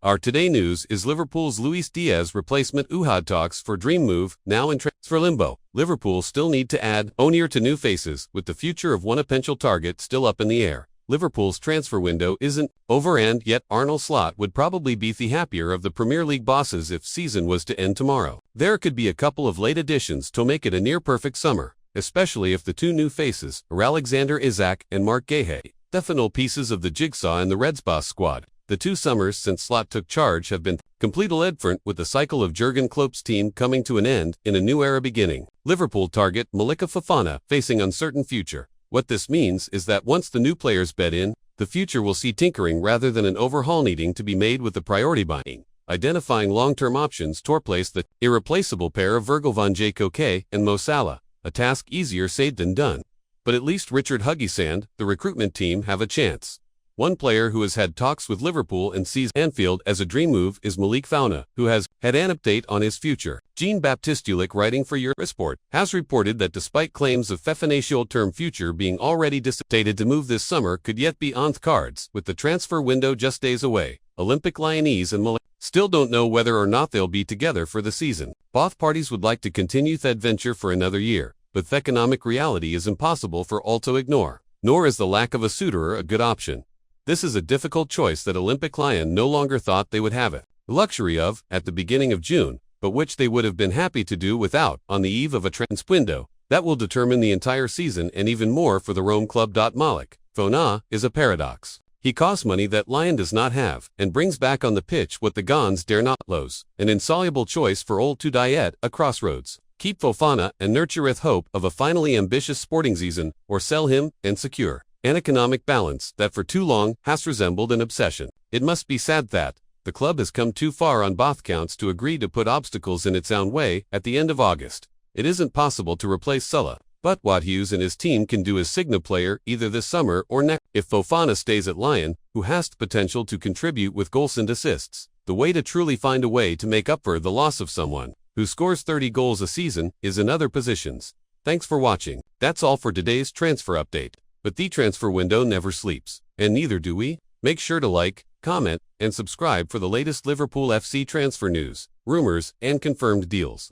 Our today news is Liverpool's Luis Díaz replacement UHAD talks for dream move, now in transfer limbo. Liverpool still need to add owner to new faces, with the future of one potential target still up in the air. Liverpool's transfer window isn't over, and yet Arne Slot would probably be the happier of the Premier League bosses if season was to end tomorrow. There could be a couple of late additions to make it a near-perfect summer, especially if the two new faces are Alexander Isak and Mark Guehi, definite pieces of the jigsaw in the Reds boss squad. The 2 summers since Slot took charge have been completely different, with the cycle of Jurgen Klopp's team coming to an end and a new era beginning. Liverpool target Malika Fofana facing uncertain future. What this means is that once the new players bed in, the future will see tinkering rather than an overhaul needing to be made, with the priority being identifying long-term options to replace the irreplaceable pair of Virgil van Dijk and Mo Salah, a task easier said than done. But at least Richard Huggisand, the recruitment team, have a chance. One player who has had talks with Liverpool and sees Anfield as a dream move is Malik Fauna, who has had an update on his future. Jean-Baptiste Ulick, writing for Eurosport, has reported that despite claims of Fefanacial term future being already decided to move this summer could yet be on the cards, with the transfer window just days away. Olympic Lyonnais and Malik still don't know whether or not they'll be together for the season. Both parties would like to continue the adventure for another year, but the economic reality is impossible for all to ignore. Nor is the lack of a suitor a good option. This is a difficult choice that Olympic Lyon no longer thought they would have the luxury of at the beginning of June, but which they would have been happy to do without on the eve of a transfer window that will determine the entire season and even more for the Rome club. Malik Fofana is a paradox. He costs money that Lyon does not have and brings back on the pitch what the Gons dare not lose, an insoluble choice for old to die at a crossroads. Keep Fofana and nurtureth hope of a finally ambitious sporting season, or sell him and secure an economic balance that for too long has resembled an obsession. It must be said that the club has come too far on both counts to agree to put obstacles in its own way. At the end of August, it isn't possible to replace Salah, but what Hughes and his team can do as signature player either this summer or next. If Fofana stays at Lyon, who has the potential to contribute with goals and assists, the way to truly find a way to make up for the loss of someone who scores 30 goals a season is in other positions. Thanks for watching. That's all for today's transfer update. But the transfer window never sleeps, and neither do we. Make sure to like, comment, and subscribe for the latest Liverpool FC transfer news, rumors, and confirmed deals.